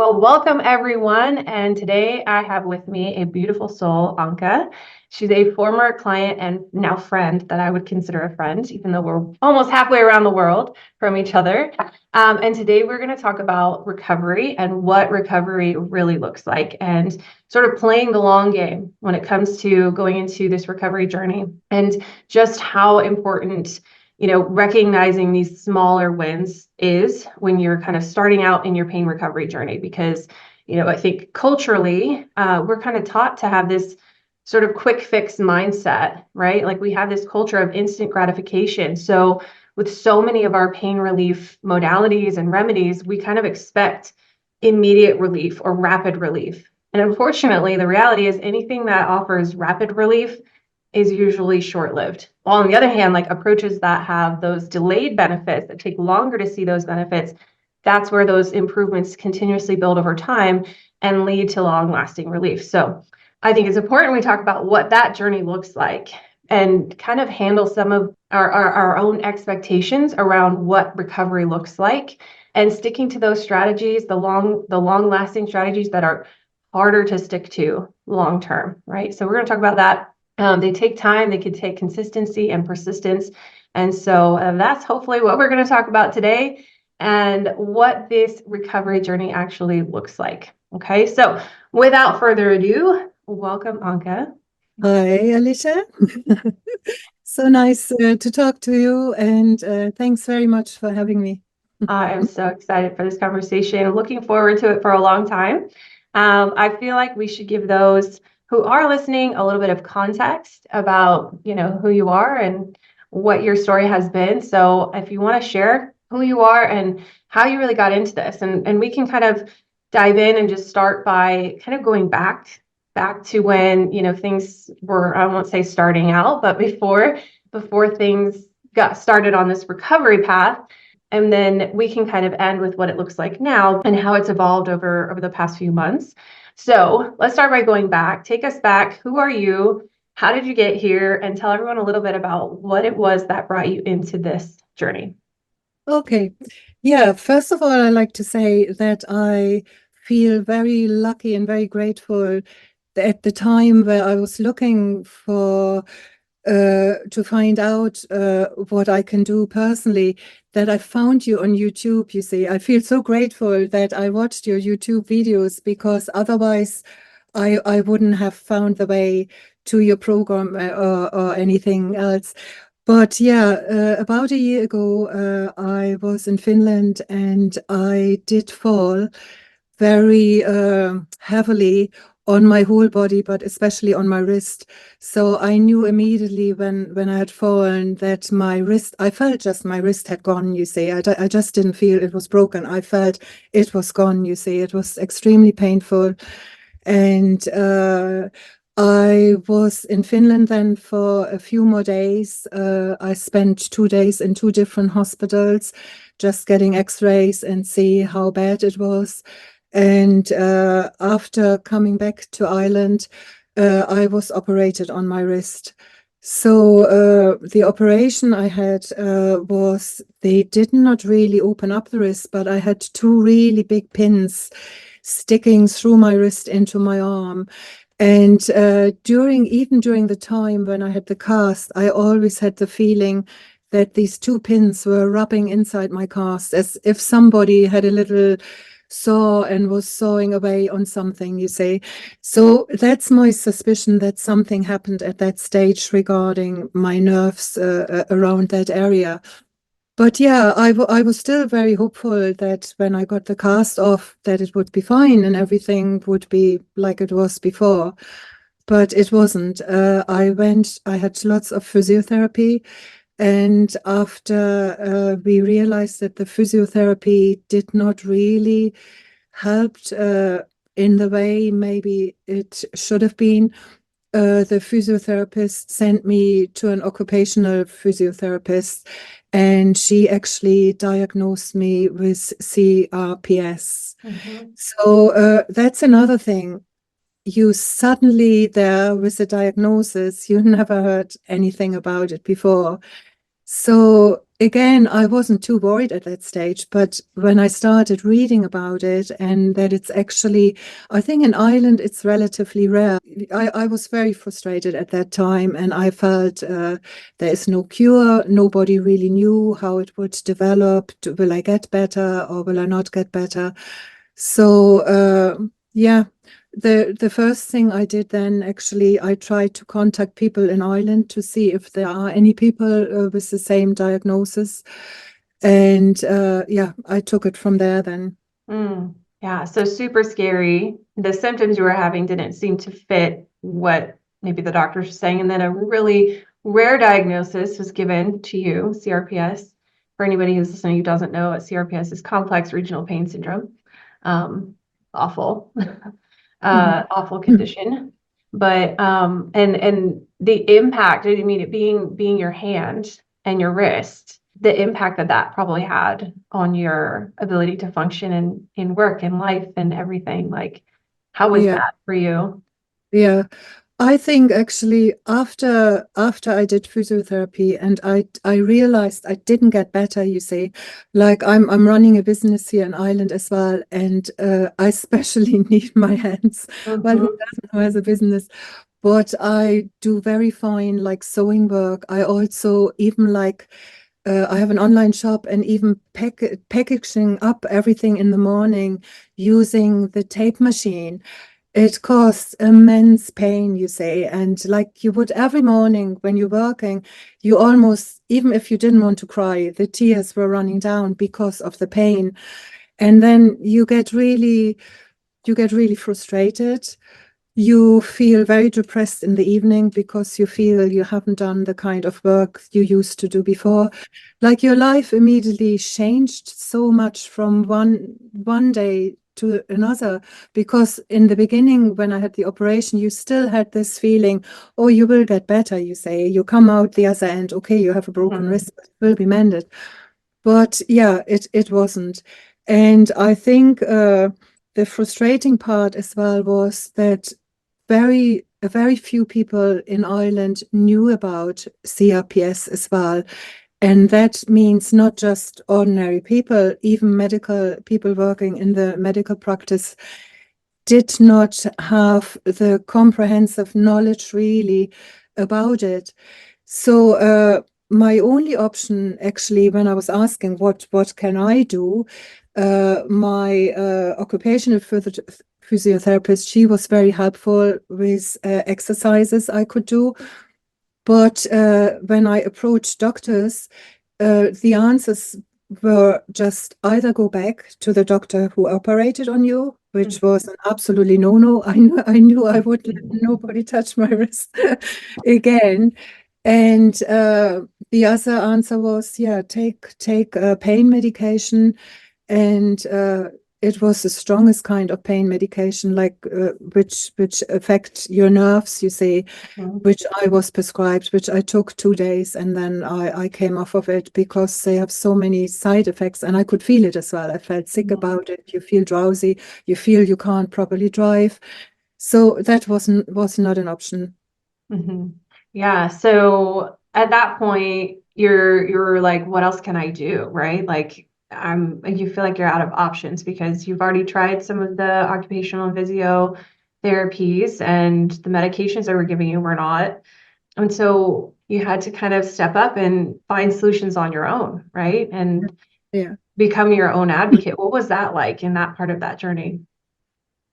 Well, welcome everyone. And today I have with me a beautiful soul, Anke. She's a former client and now friend that I would consider a friend, even though we're almost halfway around the world from each other. And today we're going to talk about recovery and what recovery really looks like and sort of playing the long game when it comes to going into this recovery journey and just how important recognizing these smaller wins is when you're kind of starting out in your pain recovery journey, because, I think culturally, we're kind of taught to have this sort of quick fix mindset, right? Like we have this culture of instant gratification. So with so many of our pain relief modalities and remedies, we kind of expect immediate relief or rapid relief. And unfortunately, the reality is anything that offers rapid relief is usually short-lived. While on the other hand, like approaches that have those delayed benefits that take longer to see those benefits, that's where those improvements continuously build over time and lead to long-lasting relief. So I think it's important we talk about what that journey looks like and kind of handle some of our own expectations around what recovery looks like and sticking to those strategies, the long-lasting strategies that are harder to stick to long-term, right? So we're going to talk about that. They take time, they could take consistency and persistence. And so that's hopefully what we're going to talk about today and what this recovery journey actually looks like. Okay, so without further ado, welcome, Anke. Hi, Alissa. So nice to talk to you, and thanks very much for having me. I am so excited for this conversation. I'm looking forward to it for a long time. I feel like we should give those who are listening a little bit of context about, who you are and what your story has been. So if you want to share who you are and how you really got into this, and we can kind of dive in and just start by kind of going back to when, things were, I won't say starting out, but before things got started on this recovery path. And then we can kind of end with what it looks like now and how it's evolved over the past few months. So let's start by going back. Take us back. Who are you? How did you get here? And tell everyone a little bit about what it was that brought you into this journey. Okay. Yeah, first of all, I like to say that I feel very lucky and very grateful at the time where I was looking for to find out what I can do personally, that I found you on YouTube. You see, I feel so grateful that I watched your YouTube videos, because otherwise I wouldn't have found the way to your program or anything else. But yeah, about a year ago, I was in Finland and I did fall very heavily on my whole body, but especially on my wrist. So I knew immediately when I had fallen that my wrist, I felt just my wrist had gone, you see. I just didn't feel it was broken. I felt it was gone, you see. It was extremely painful. And I was in Finland then for a few more days. I spent 2 days in 2 different hospitals, just getting x-rays and see how bad it was. And after coming back to Ireland, I was operated on my wrist. So the operation I had was, they did not really open up the wrist, but I had 2 really big pins sticking through my wrist into my arm. And even during the time when I had the cast, I always had the feeling that these 2 pins were rubbing inside my cast, as if somebody had a little saw and was sawing away on something, you say. So that's my suspicion that something happened at that stage regarding my nerves around that area. But yeah, I was still very hopeful that when I got the cast off, that it would be fine and everything would be like it was before. But it wasn't. I had lots of physiotherapy. And after we realized that the physiotherapy did not really help in the way maybe it should have been, the physiotherapist sent me to an occupational physiotherapist, and she actually diagnosed me with CRPS. So that's another thing. You suddenly there with a diagnosis, you never heard anything about it before. So again, I wasn't too worried at that stage, but when I started reading about it and that it's actually, I think in Ireland it's relatively rare. I was very frustrated at that time, and I felt there is no cure. Nobody really knew how it would develop. Will I get better or will I not get better? So yeah, the first thing I did then, actually, I tried to contact people in Ireland to see if there are any people with the same diagnosis. And yeah, I took it from there then. Yeah, so super scary. The symptoms you were having didn't seem to fit what maybe the doctors were saying. And then a really rare diagnosis was given to you, CRPS. For anybody who's listening who doesn't know what CRPS is, complex regional pain syndrome. Awful, Mhm. awful condition. But and the impact, I mean, it being your hand and your wrist, the impact that that probably had on your ability to function in work and life and everything. Like, how was Yeah, that for you? yeah. I think actually after I did physiotherapy and I realized I didn't get better, you see. Like I'm running a business here in Ireland as well, and I especially need my hands. Well, who Mhm. doesn't, who has a business? But I do very fine like sewing work. I also even like I have an online shop, and even packaging up everything in the morning using the tape machine. It causes immense pain, you say, and like you would every morning when you're working, you almost, even if you didn't want to cry, the tears were running down because of the pain. And then you get really frustrated. You feel very depressed in the evening because you feel you haven't done the kind of work you used to do before. Like your life immediately changed so much from one day to another, because in the beginning when I had the operation, you still had this feeling, oh, you will get better, you say. You come out the other end, okay, you have a broken Mhm. wrist, but it will be mended. But yeah, it wasn't. And I think the frustrating part as well was that very few people in Ireland knew about CRPS as well. And that means not just ordinary people, even medical people working in the medical practice did not have the comprehensive knowledge really about it. So my only option, actually, when I was asking what can I do, my occupational physiotherapist, she was very helpful with exercises I could do. But when I approached doctors, the answers were just either go back to the doctor who operated on you, which was an absolutely no-no. I knew I would let nobody touch my wrist again. And the other answer was, yeah, take pain medication, and it was the strongest kind of pain medication, like which affect your nerves, you see, Mhm. which I was prescribed, which I took 2 days, and then I came off of it because they have so many side effects, and I could feel it as well. I felt sick about it. You feel drowsy. You feel you can't properly drive. So that was not an option. Mhm. Yeah. So at that point, you're like, what else can I do? Right? Like you feel like you're out of options because you've already tried some of the occupational and physio therapies and the medications they were giving you were not. And so you had to kind of step up and find solutions on your own, right? And Yeah. become your own advocate. What was that like in that part of that journey?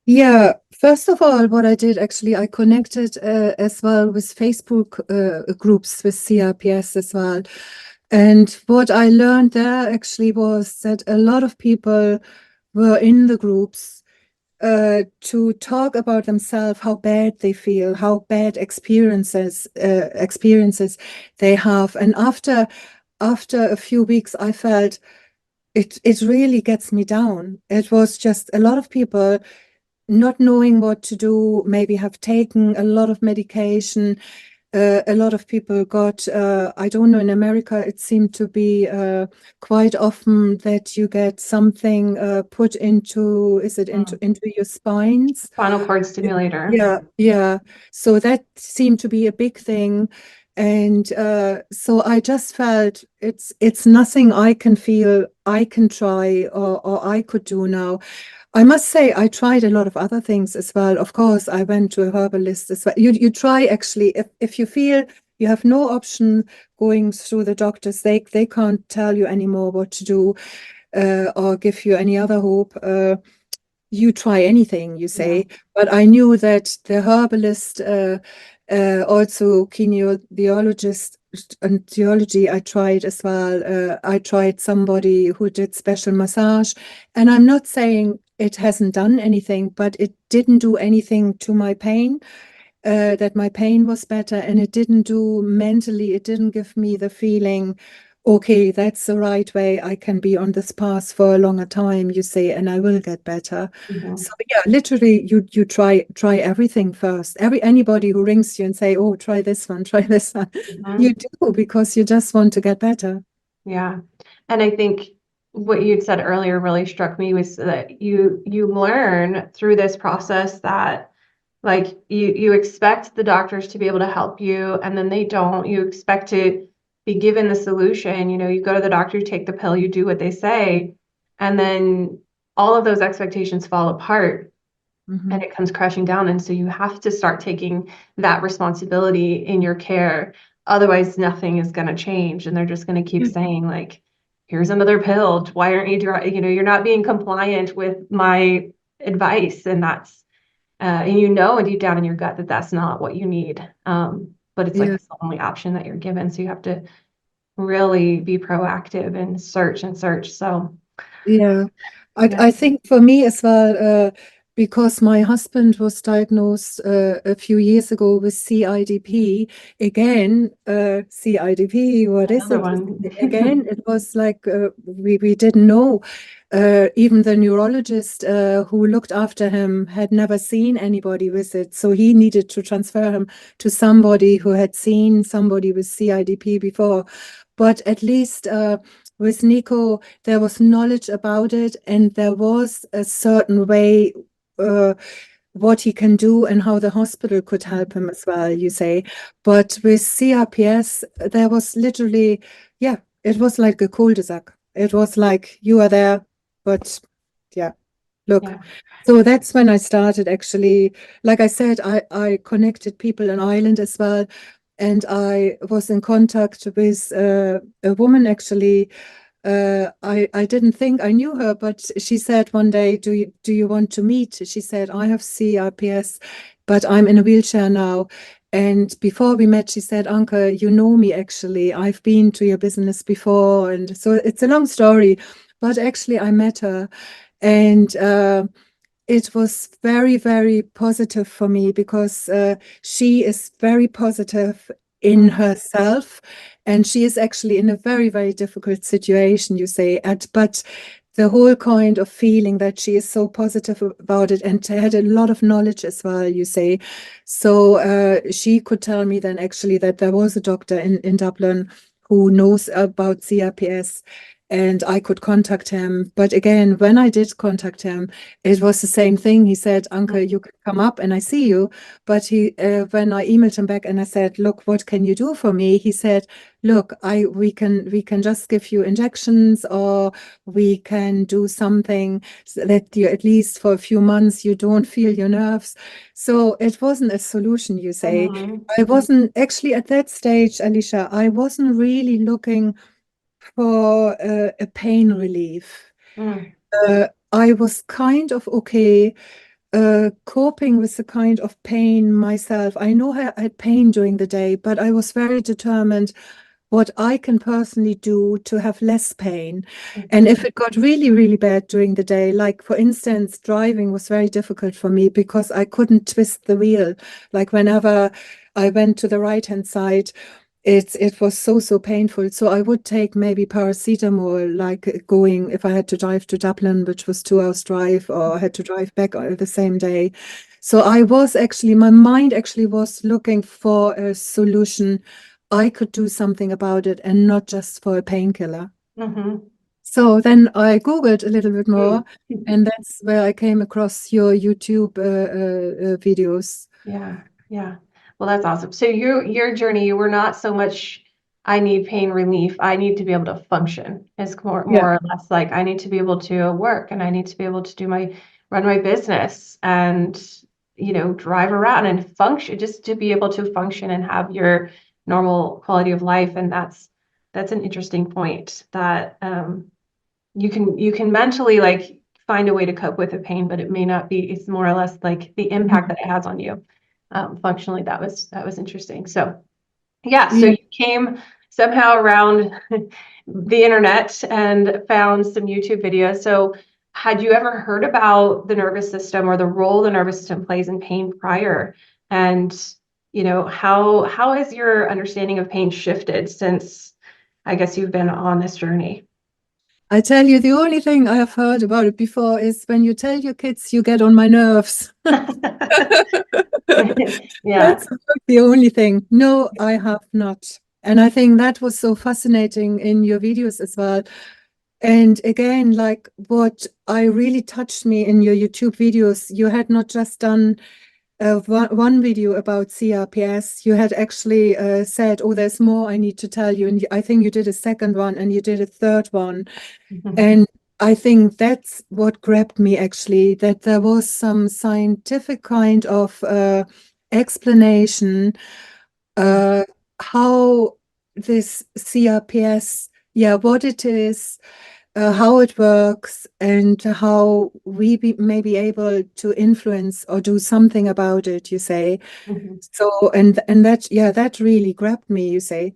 Yeah, first of all, what I did actually, I connected as well with Facebook groups with CRPS as well. And what I learned there actually was that a lot of people were in the groups to talk about themselves, how bad they feel, how bad experiences they have. And after a few weeks, I felt it really gets me down. It was just a lot of people not knowing what to do, maybe have taken a lot of medication. A lot of people got, I don't know, in America, it seemed to be quite often that you get something put into, is it Mm. into your spines? Spinal cord stimulator. Yeah, yeah. So that seemed to be a big thing. And so I just felt it's nothing I can feel I can try or I could do now. I must say I tried a lot of other things as well. Of course, I went to a herbalist as well. You try actually if you feel you have no option going through the doctors, they can't tell you anymore what to do or give you any other hope. You try anything, you say. Yeah. But I knew that the herbalist, also kinesiologist and theology, I tried as well. I tried somebody who did special massage. And I'm not saying it hasn't done anything, but it didn't do anything to my pain. That my pain was better, and it didn't do mentally, it didn't give me the feeling, okay, that's the right way. I can be on this path for a longer time, you say, and I will get better. Mhm. So yeah, literally you try everything first. Anybody who rings you and say, oh, try this one, try this one, you Mhm. do because you just want to get better. Yeah. And I think what you'd said earlier really struck me was that you learn through this process that like you expect the doctors to be able to help you and then they don't. You expect to be given the solution. You go to the doctor, you take the pill, you do what they say, and then all of those expectations fall apart and Mhm. it comes crashing down. And so you have to start taking that responsibility in your care. Otherwise, nothing is going to change. And they're just going to keep saying, like, here's another pill. Why aren't you're not being compliant with my advice. And that's, and and deep down in your gut that that's not what you need. But it's like Yeah, it's the only option that you're given. So you have to really be proactive and search and search. So, yeah. yeah, I think for me as well, because my husband was diagnosed a few years ago with CIDP. Again, CIDP, what is another it? one. Again, it was like we didn't know. Even the neurologist who looked after him had never seen anybody with it. So he needed to transfer him to somebody who had seen somebody with CIDP before. But at least with Nico, there was knowledge about it, and there was a certain way uh, what he can do and how the hospital could help him as well, you say. But with CRPS, there was literally, yeah, it was like a cul-de-sac. It was like you are there, but yeah, look. Yeah. So that's when I started actually. Like I said, I connected people in Ireland as well. And I was in contact with a woman actually. I didn't think I knew her, but she said one day, do you want to meet? She said, I have CRPS, but I'm in a wheelchair now. And before we met, she said, Anke, you know me actually. I've been to your business before. And so it's a long story, but actually I met her. And it was very, very positive for me because she is very positive in Mm, herself, and she is actually in a very, very difficult situation, you say. But the whole kind of feeling that she is so positive about it and had a lot of knowledge as well, you say. So she could tell me then actually that there was a doctor in Dublin who knows about CRPS. And I could contact him. But again, when I did contact him, it was the same thing. He said, Anke, mm, you can come up and I see you. But when I emailed him back and I said, look, what can you do for me? He said, look, we can just give you injections, or we can do something so that you, at least for a few months, you don't feel your nerves. So it wasn't a solution, you say. mhm, I wasn't actually at that stage, Alissa, I wasn't really looking for a pain relief. mm, I was kind of okay coping with the kind of pain myself. I know I had pain during the day, but I was very determined what I can personally do to have less pain. And if mhm, it got really, really bad during the day, like for instance, driving was very difficult for me because I couldn't twist the wheel. Like whenever I went to the right-hand side, it was so painful. So I would take maybe paracetamol, like going if I had to drive to Dublin, which was 2 hours drive, or I had to drive back the same day. So I was actually, my mind actually was looking for a solution. I could do something about it and not just for a painkiller. mhm, So then I Googled a little bit more, mm. and that's where I came across your YouTube videos. Yeah, yeah. Well, that's awesome. So your journey, you were not so much, I need pain relief. I need to be able to function. It's Yeah. more or less like I need to be able to work and I need to be able to run my business and, drive around and function, just to be able to function and have your normal quality of life. And that's an interesting point that you can mentally like find a way to cope with the pain, but it may not be, it's more or less like the impact that it has on you. Functionally, that was interesting. So yeah, so Yeah. you came somehow around the internet and found some YouTube videos. So had you ever heard about the nervous system or the role the nervous system plays in pain prior? And how has your understanding of pain shifted since I guess you've been on this journey? I tell you, the only thing I have heard about it before is when you tell your kids you get on my nerves. Yeah. That's the only thing. No, I have not. And I think that was so fascinating in your videos as well. And again, like what I really touched me in your YouTube videos, you had not just done one video about CRPS, you had actually said, oh, there's more I need to tell you. And I think you did a second one and you did a third one. And I think that's what grabbed me actually, that there was some scientific kind of explanation how this CRPS, yeah, what it is, how it works, and how we may be able to influence or do something about it, you say. Mhm. So, and that, yeah, that really grabbed me, you say.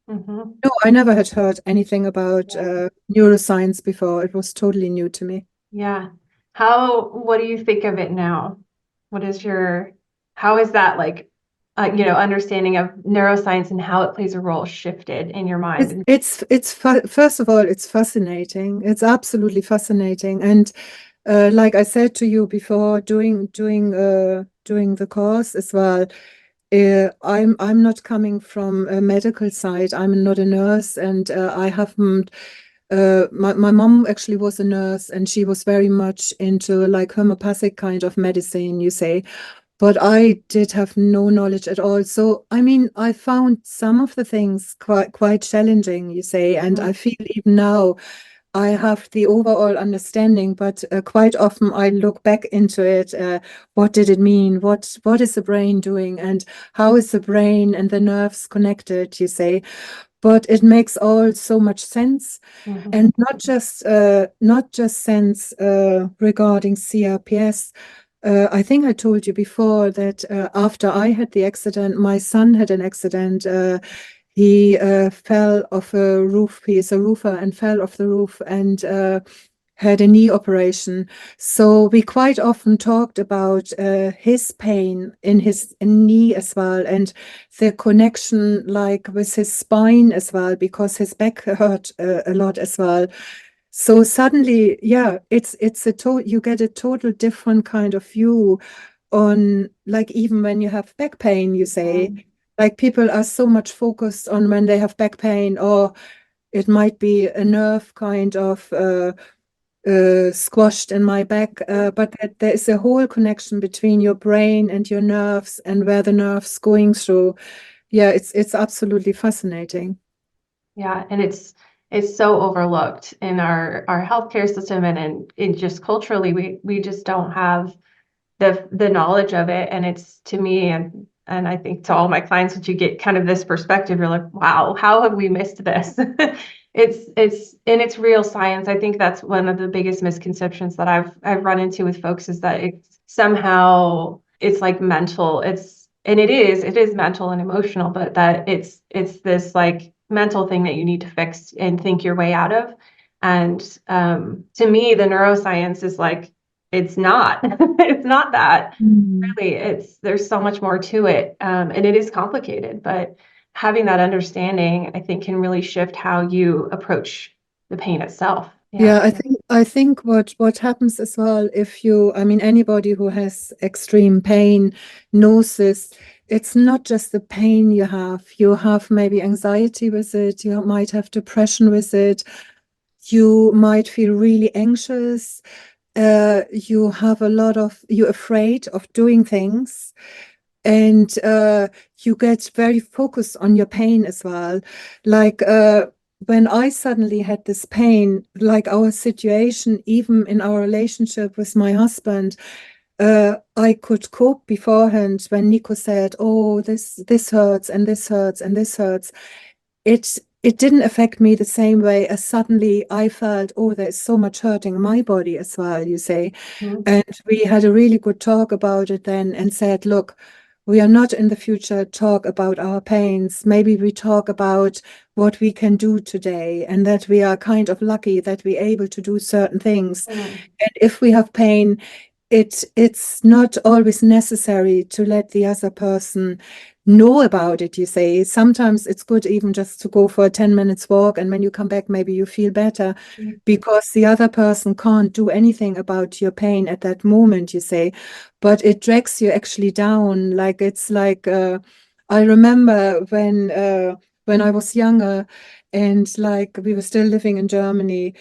Mhm. No, I never had heard anything about Yeah. neuroscience before. It was totally new to me. Yeah. What do you think of it now? What is how is that like, understanding of neuroscience and how it plays a role shifted in your mind? First of all, it's fascinating. It's absolutely fascinating. And like I said to you before, doing the course as well, I'm not coming from a medical side. I'm not a nurse, and I haven't. My mom actually was a nurse, and she was very much into like homeopathic kind of medicine, you say. But I did have no knowledge at all. So I mean, I found some of the things quite challenging, you say, and I Mhm. feel even now I have the overall understanding, but quite often I look back into it. What did it mean? What is the brain doing? And how is the brain and the nerves connected, you say? But it makes all so much sense. Mhm. And not just sense regarding CRPS. I think I told you before that after I had the accident, my son had an accident. He fell off a roof. He is a roofer and fell off the roof and had a knee operation. So we quite often talked about his pain in his knee as well, and the connection like with his spine as well, because his back hurt a lot as well. So suddenly, yeah, it's a you get a total different kind of view on, like, even when you have back pain, you say, Mhm. like people are so much focused on when they have back pain, or it might be a nerve kind of squashed in my back, but that there is a whole connection between your brain and your nerves and where the nerves going through. Yeah, it's absolutely fascinating. Yeah, and it's so overlooked in our healthcare system and in just culturally, we just don't have the knowledge of it. And it's to me and I think to all my clients, that you get kind of this perspective, you're like, wow, how have we missed this? It's real science. I think that's one of the biggest misconceptions that I've run into with folks, is that it's somehow it's like mental. And it is mental and emotional, but that it's this like mental thing that you need to fix and think your way out of. And to me, the neuroscience is like, it's not. It's not that. Mm. Really, there's so much more to it. And it is complicated, but having that understanding, I think, can really shift how you approach the pain itself. Yeah. Yeah, I think what happens as well, if you, I mean, anybody who has extreme pain knows this. It's not just the pain you have. You have maybe anxiety with it. You might have depression with it. You might feel really anxious. You're afraid of doing things. and you get very focused on your pain as well. Like when I suddenly had this pain, like our situation, even in our relationship with my husband, I could cope beforehand when Nico said, "Oh, this hurts and this hurts and this hurts." It didn't affect me the same way as suddenly I felt, "Oh, there's so much hurting in my body as well," you say. Mhm. And we had a really good talk about it then and said, "Look, we are not in the future talk about our pains. Maybe we talk about what we can do today and that we are kind of lucky that we're able to do certain things. Mhm. And if we have pain, it's not always necessary to let the other person know about it, you say. Sometimes it's good even just to go for a 10 minutes walk, and when you come back, maybe you feel better because the other person can't do anything about your pain at that moment, you say. But it drags you actually down. Like it's like I remember when I was younger and like we were still living in Germany.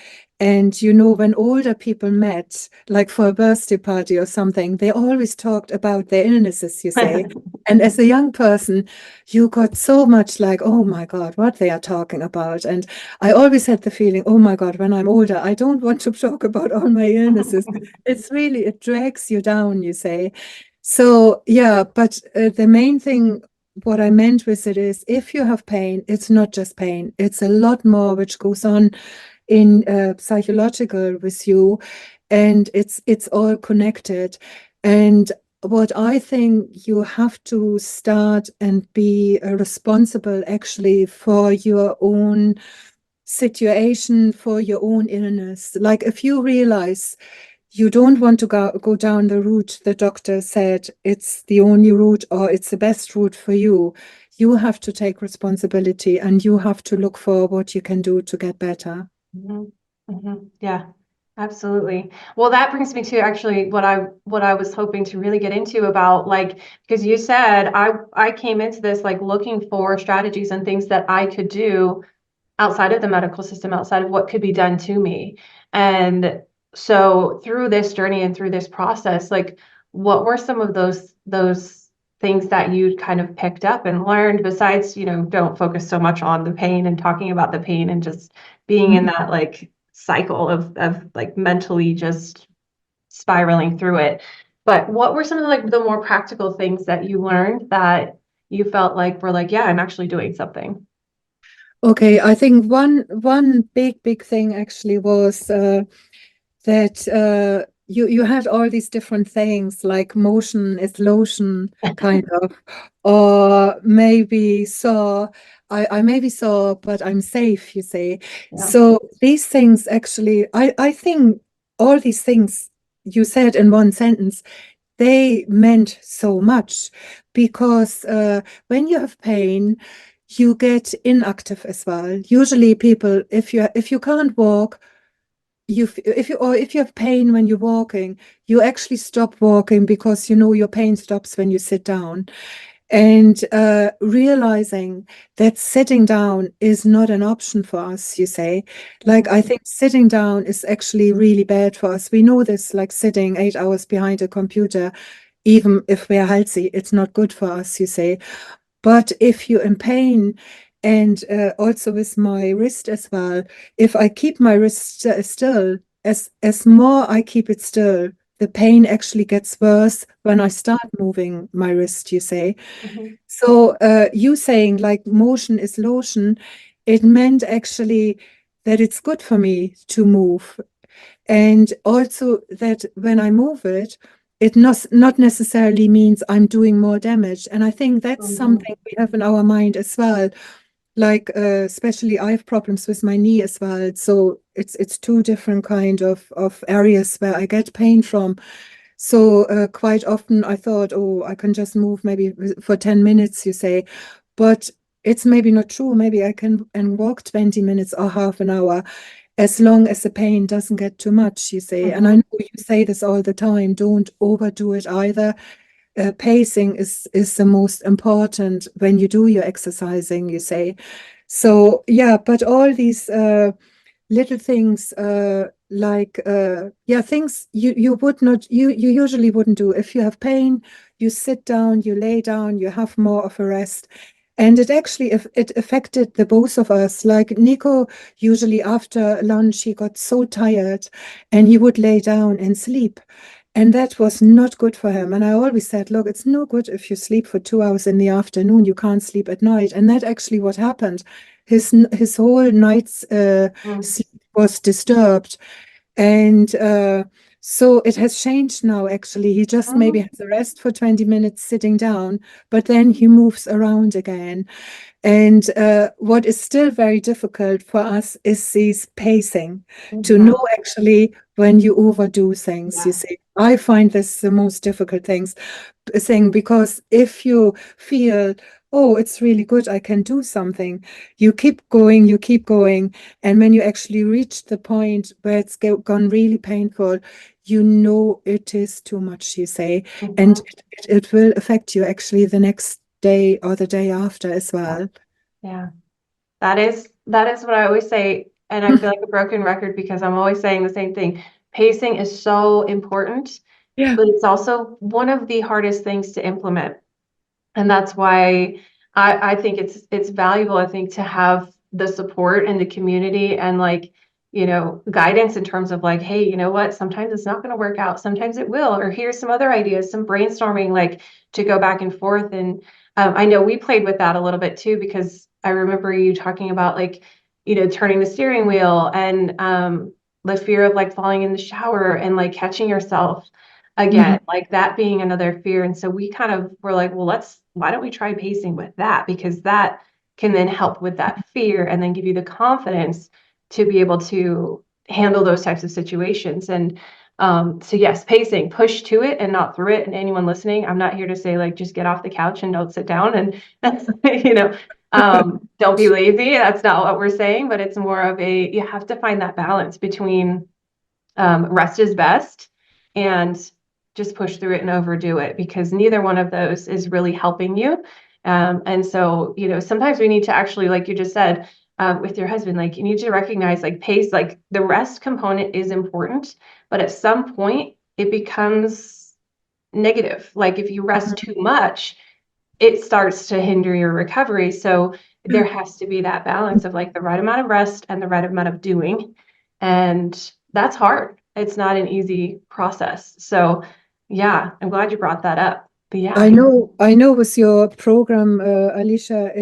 And you know, when older people met, like for a birthday party or something, they always talked about their illnesses, you say. And as a young person, you got so much like, oh my God, what they are talking about. And I always had the feeling, oh my God, when I'm older, I don't want to talk about all my illnesses. It's really, it drags you down, you say. So, yeah, but the main thing, what I meant with it is if you have pain, it's not just pain, it's a lot more which goes on in psychological with you, and it's all connected. And what I think you have to start and be responsible actually for your own situation, for your own illness. Like if you realize you don't want to go down the route the doctor said it's the only route or it's the best route for you, you have to take responsibility and you have to look for what you can do to get better. Mhm. Mhm. Yeah, absolutely. Well, that brings me to actually what I was hoping to really get into about like because you said I came into this like looking for strategies and things that I could do outside of the medical system, outside of what could be done to me. And so through this journey and through this process, like what were some of those things that you kind of picked up and learned besides, don't focus so much on the pain and talking about the pain and just being in that like cycle of like mentally just spiraling through it. But what were some of like the more practical things that you learned that you felt like were like, yeah, I'm actually doing something? Okay, I think one big thing actually was that you had all these different things like motion is lotion, kind of, or maybe saw. I maybe saw, but I'm safe, you say. Yeah. So these things actually, I think all these things you said in one sentence, they meant so much because when you have pain, you get inactive as well. Usually, people, if you can't walk, if you have pain when you're walking, you actually stop walking because you know your pain stops when you sit down. And realizing that sitting down is not an option for us, you say. Like, I think sitting down is actually really bad for us. We know this, like sitting 8 hours behind a computer, even if we're healthy, it's not good for us, you say. But if you're in pain, and also with my wrist as well, if I keep my wrist still, as more I keep it still, the pain actually gets worse when I start moving my wrist, you say. Mhm. So you saying like motion is lotion, it meant actually that it's good for me to move. And also that when I move it, it not necessarily means I'm doing more damage. And I think that's Mhm. something we have in our mind as well. Like especially I have problems with my knee as well. So it's two different kind of areas where I get pain from. So quite often I thought, oh, I can just move maybe for 10 minutes, you say. But it's maybe not true. Maybe I can and walk 20 minutes or half an hour as long as the pain doesn't get too much, you say. And I Mhm. know you say this all the time, don't overdo it either. Pacing is the most important when you do your exercising, you say. So yeah, but all these little things like yeah, things you would not you usually wouldn't do if you have pain. you sit down, you lay down, you have more of a rest. And it actually, if it affected the both of us. Like Nico, usually after lunch, he got so tired and he would lay down and sleep. And that was not good for him. And I always said, look, it's no good if you sleep for 2 hours in the afternoon, you can't sleep at night. And that actually what happened. His whole night's Mm. sleep was disturbed. And so it has changed now, actually. He just maybe Mm. has a rest for 20 minutes sitting down, but then he moves around again. And what is still very difficult for us is this pacing, to know Mhm. actually when you overdo things, you Yeah. see. I find this the most difficult thing because if you feel, oh, it's really good, I can do something, you keep going. And when you actually reach the point where it's gone really painful, you know it is too much, you say, and Mhm. it will affect you actually the next day or the day after as Yeah. well. Yeah. That is what I always say, and I feel like a broken record because I'm always saying the same thing. Pacing is so important, Yeah. but it's also one of the hardest things to implement. And that's why I think it's valuable, I think, to have the support and the community and like, guidance in terms of like, hey, you know what, sometimes it's not going to work out, sometimes it will, or here's some other ideas, some brainstorming, like to go back and forth. And I know we played with that a little bit too, because I remember you talking about like, turning the steering wheel and the fear of like falling in the shower and like catching yourself Mhm. again, like that being another fear. And so we kind of were like, well, why don't we try pacing with that? Because that can then help with that fear and then give you the confidence to be able to handle those types of situations. And so yes, pacing, push to it and not through it. And anyone listening, I'm not here to say like, just get off the couch and don't sit down and, don't be lazy. That's not what we're saying, but it's more of you have to find that balance between rest is best and just push through it and overdo it, because neither one of those is really helping you. And so, sometimes we need to actually, like you just said, with your husband, like you need to recognize like pace, like the rest component is important, but at some point it becomes negative. Like if you rest too much, it starts to hinder your recovery. So there has to be that balance of like the right amount of rest and the right amount of doing. And that's hard. It's not an easy process. So yeah, I'm glad you brought that up. But yeah. I know with your program, Alicia,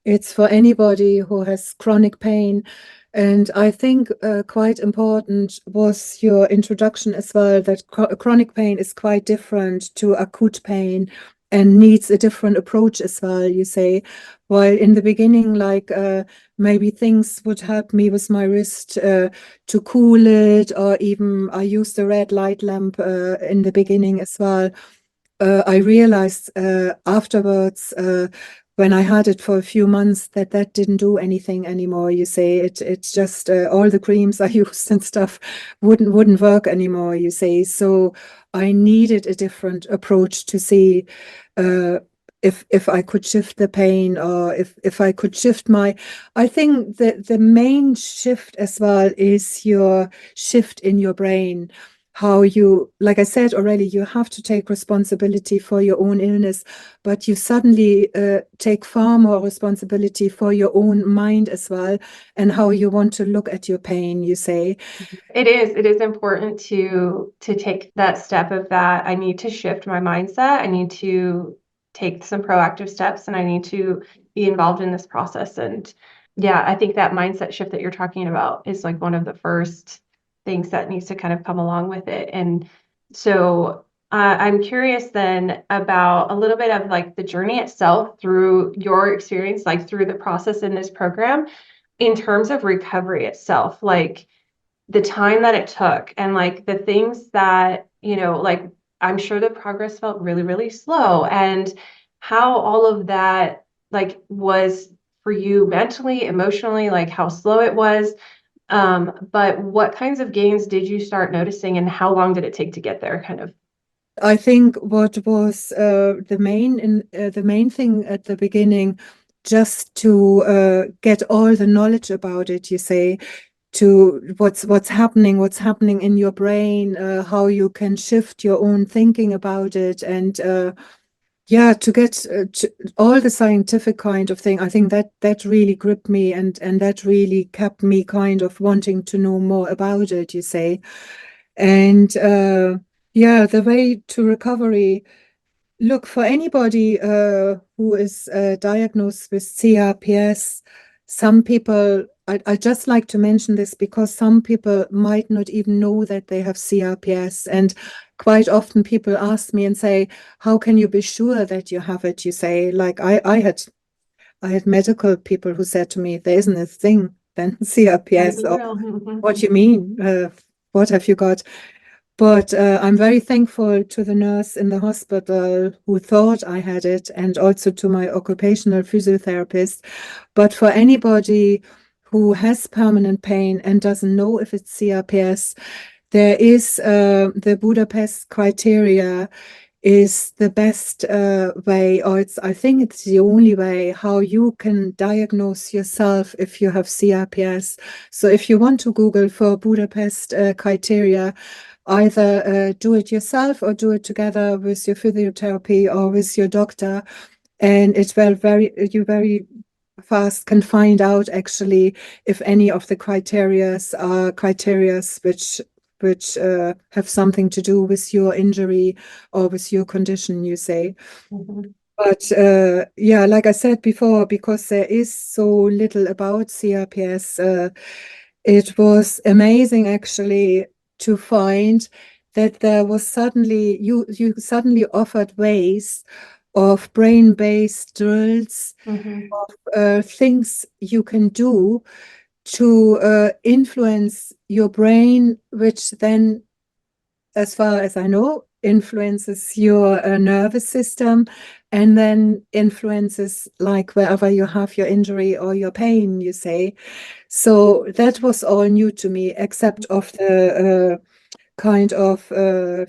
it's for anybody who has chronic pain. And I think quite important was your introduction as well, that chronic pain is quite different to acute pain and needs a different approach as well, you say. While in the beginning, like maybe things would help me with my wrist to cool it, or even I used the red light lamp in the beginning as well. I realized afterwards, when I had it for a few months, that that didn't do anything anymore. You say it's just all the creams I used and stuff wouldn't work anymore. You say, so I needed a different approach to see uh, if I could shift the pain, or if I could shift my. I think that the main shift as well is your shift in your brain, how you, like I said already, you have to take responsibility for your own illness, but you suddenly take far more responsibility for your own mind as well, and how you want to look at your pain, you say. It is important to take that step of that. I need to shift my mindset. I need to take some proactive steps and I need to be involved in this process. And yeah, I think that mindset shift that you're talking about is like one of the first things that needs to kind of come along with it. And so I'm curious then about a little bit of like the journey itself through your experience, like through the process in this program in terms of recovery itself. Like the time that it took and like the things that, like I'm sure the progress felt really, really slow, and how all of that like was for you mentally, emotionally, like how slow it was. But what kinds of gains did you start noticing and how long did it take to get there kind of? I think what was the main thing at the beginning, just to get all the knowledge about it, you say, to what's happening in your brain, how you can shift your own thinking about it, and yeah, to get to all the scientific kind of thing. I think that really gripped me, and that really kept me kind of wanting to know more about it, you say. And yeah, the way to recovery. Look, for anybody who is diagnosed with CRPS, some people, I just like to mention this because some people might not even know that they have CRPS. And quite often people ask me and say, how can you be sure that you have it? You say, like, I had medical people who said to me, there isn't a thing then Gotta CRPS, be or real. Mhm. what you mean? What have you got? But I'm very thankful to the nurse in the hospital who thought I had it, and also to my occupational physiotherapist. But for anybody who has permanent pain and doesn't know if it's CRPS, there is the Budapest criteria is the best way, or I think it's the only way how you can diagnose yourself if you have CRPS. So if you want to Google for Budapest criteria, either do it yourself or do it together with your physiotherapy or with your doctor. And it's you very fast can find out actually if any of the criterias are criterias which have something to do with your injury or with your condition, you say. Mhm. But yeah, like I said before, because there is so little about CRPS, it was amazing actually to find that there was suddenly you suddenly offered ways of brain-based drills, Mhm. things you can do to influence your brain, which then, as far as I know, influences your nervous system, and then influences like wherever you have your injury or your pain, you say. So that was all new to me, except of the kind of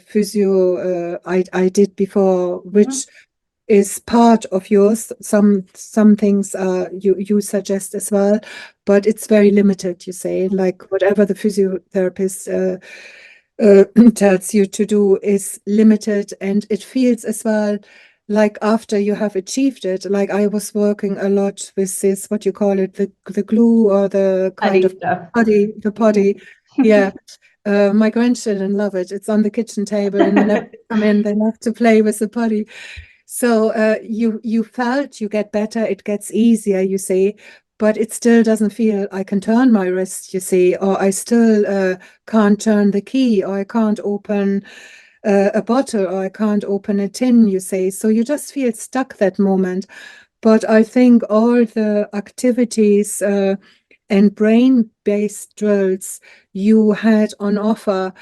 physio I did before, Mhm. which is part of yours. Some things you suggest as well, but it's very limited, you say. Like whatever the physiotherapist tells you to do is limited, and it feels as well like after you have achieved it. Like I was working a lot with this, what you call it, the glue or the kind Study of stuff. the potty. Yeah. My grandchildren love it. It's on the kitchen table, and whenever they come in, they love to play with the potty. So you felt you get better, it gets easier, you see, but it still doesn't feel I can turn my wrist, you see, or I still can't turn the key, or I can't open a bottle, or I can't open a tin, you see. So you just feel stuck that moment. But I think all the activities and brain-based drills you had on offer,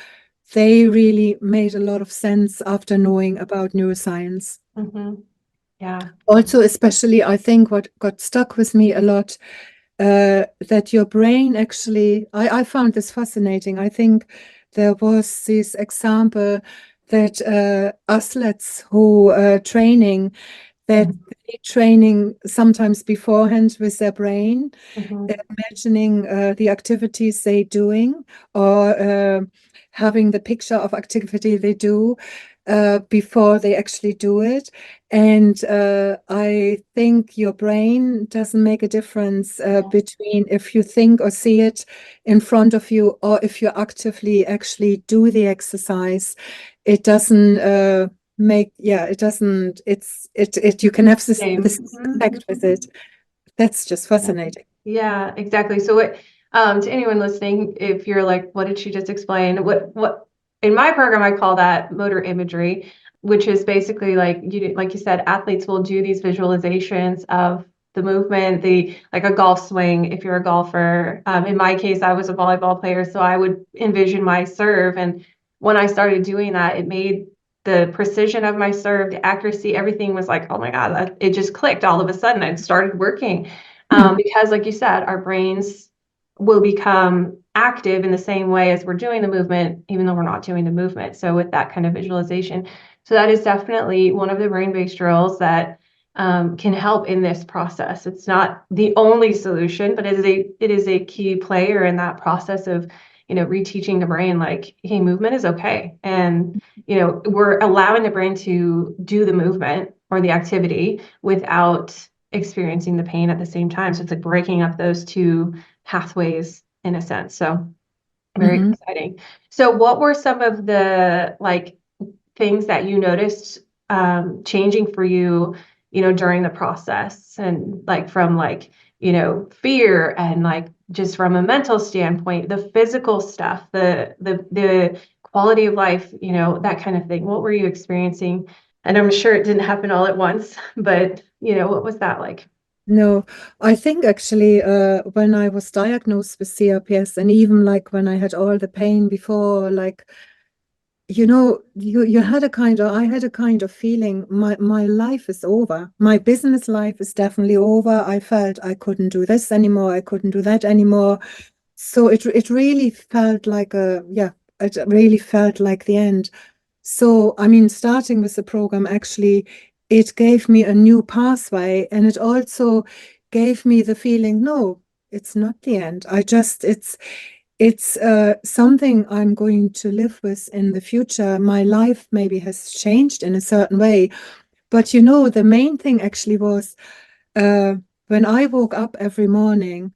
they really made a lot of sense after knowing about neuroscience. Mhm. Yeah. Also, especially, I think what got stuck with me a lot, that your brain actually, I found this fascinating. I think there was this example that athletes who training, that Mhm. they training sometimes beforehand with their brain, Mhm. imagining the activities they doing, or having the picture of activity they do before they actually do it. And I think your brain doesn't make a difference between if you think or see it in front of you, or if you actively actually do the exercise. It doesn't it doesn't, you can have this Same. effect with Mhm. it. That's just Yeah. fascinating. Yeah, exactly. So what, to anyone listening, if you're like, what did she just explain? What in my program, I call that motor imagery, which is basically like you said, athletes will do these visualizations of the movement, like a golf swing, if you're a golfer. In my case, I was a volleyball player, so I would envision my serve. And when I started doing that, it made the precision of my serve, the accuracy, everything was like, oh my God, it just clicked all of a sudden. It started working. Because like you said, our brains will become active in the same way as we're doing the movement, even though we're not doing the movement. So with that kind of visualization. So that is definitely one of the brain-based drills that can help in this process. It's not the only solution, but it is a key player in that process of, reteaching the brain, like, hey, movement is okay. And, we're allowing the brain to do the movement or the activity without experiencing the pain at the same time. So it's like breaking up those two pathways in a sense. So very Mhm. exciting. So what were some of the things that you noticed changing for you, during the process, and from fear, and just from a mental standpoint, the physical stuff, the quality of life, that kind of thing. What were you experiencing? And I'm sure it didn't happen all at once, but what was that like? No, I think actually, when I was diagnosed with CRPS, and even like when I had all the pain before, like, you had a kind of, I had a kind of feeling my life is over. My business life is definitely over. I felt I couldn't do this anymore. I couldn't do that anymore. So it really felt like it really felt like the end. So, I mean, starting with the program, actually, it gave me a new pathway, and it also gave me the feeling, no, it's not the end. It's something I'm going to live with in the future. My life maybe has changed in a certain way, but the main thing actually was, uh, when I woke up every morning,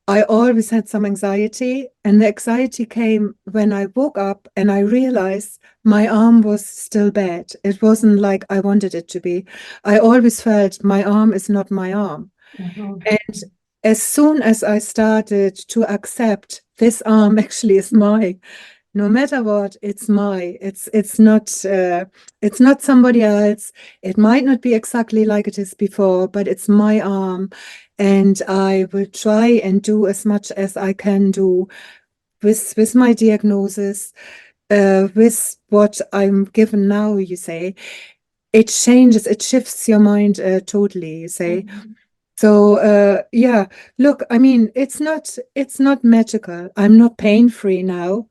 I always had some anxiety, and the anxiety came when I woke up and I realized my arm was still bad. It wasn't like I wanted it to be. I always felt my arm is not my arm. Mhm. And as soon as I started to accept this arm actually is mine, no matter what, it's my. It's not somebody else. It might not be exactly like it is before, but it's my arm, and I will try and do as much as I can do with my diagnosis, with what I'm given now. You say it changes, it shifts your mind totally. You say. Mhm. So yeah, look, I mean, it's not magical. I'm not pain free now.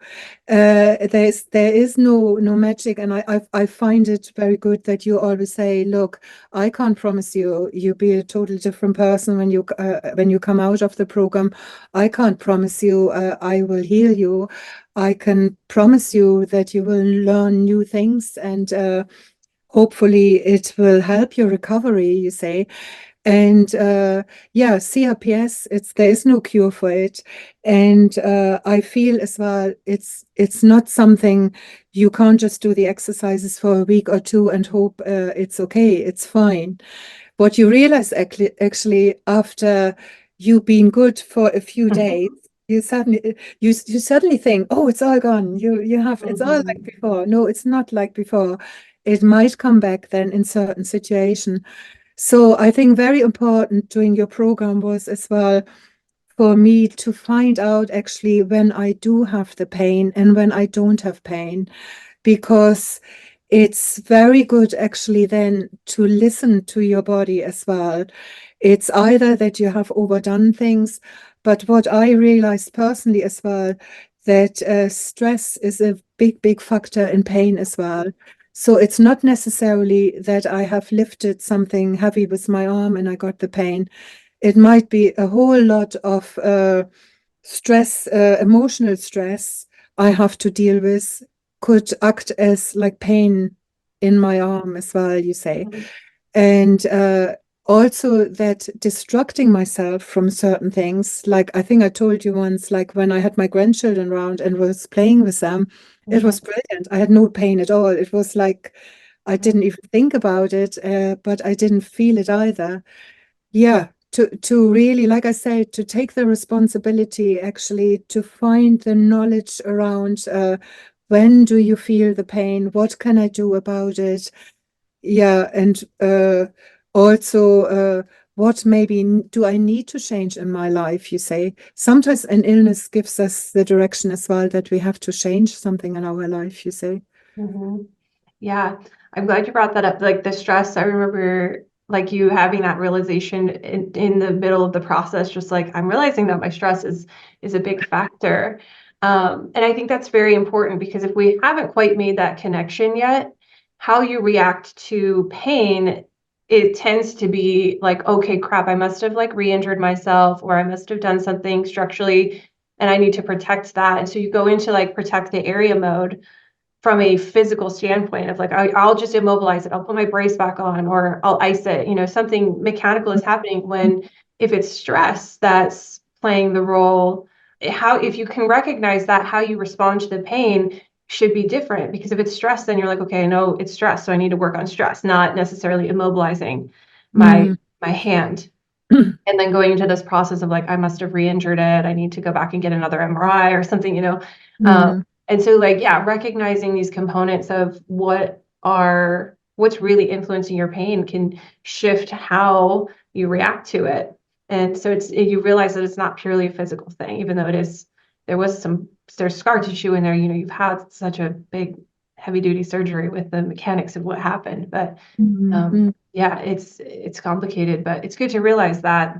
There is no magic, and I find it very good that you always say, look, I can't promise you'll be a totally different person when you come out of the program. I can't promise you I will heal you. I can promise you that you will learn new things, and hopefully it will help your recovery. You say. And yeah, CRPS, there is no cure for it. And I feel as well, it's not something you can't just do the exercises for a week or two and hope it's okay, it's fine. What you realize actually after you've been good for a few days, you suddenly think, oh, it's all gone. It's all like Mhm. before. No, it's not like before. It might come back then in certain situation. So I think very important during your program was as well for me to find out actually when I do have the pain and when I don't have pain, because it's very good actually then to listen to your body as well. It's either that you have overdone things, but what I realized personally as well, that stress is a big factor in pain as well. So it's not necessarily that I have lifted something heavy with my arm and I got the pain. It might be a whole lot of stress, emotional stress I have to deal with, could act as like pain in my arm as well, you say. Mhm. And also that distracting myself from certain things, like I think I told you once, like when I had my grandchildren around and was playing with them, it Mhm. was brilliant. I had no pain at all. It was like I didn't even think about it, but I didn't feel it either. Yeah, to really, like I said, to take the responsibility, actually, to find the knowledge around when do you feel the pain? What can I do about it? Yeah, and also what maybe do I need to change in my life, you say? Sometimes an illness gives us the direction as well that we have to change something in our life, you say. Mhm. Yeah, I'm glad you brought that up. Like the stress, I remember you having that realization in the middle of the process, just like I'm realizing that my stress is a big factor. And I think that's very important because if we haven't quite made that connection yet, how you react to pain it tends to be like, okay, crap, I must have like re-injured myself, or I must have done something structurally and I need to protect that. And so you go into like protect the area mode from a physical standpoint of like, I'll just immobilize it. I'll put my brace back on, or I'll ice it. You know, something mechanical is happening when, if it's stress that's playing the role, how, if you can recognize that, how you respond to the pain should be different. Because if it's stress, then you're like, okay, I know it's stress, so I need to work on stress, not necessarily immobilizing my Mm. my hand. And then going into this process of like, I must have re-injured it. I need to go back and get another MRI or something, you know. Mm. And so like, yeah, recognizing these components of what's really influencing your pain can shift how you react to it. And so you realize that it's not purely a physical thing, even though there's scar tissue in there, you know, you've had such a big heavy duty surgery with the mechanics of what happened. But Mm. yeah, it's complicated, but it's good to realize that.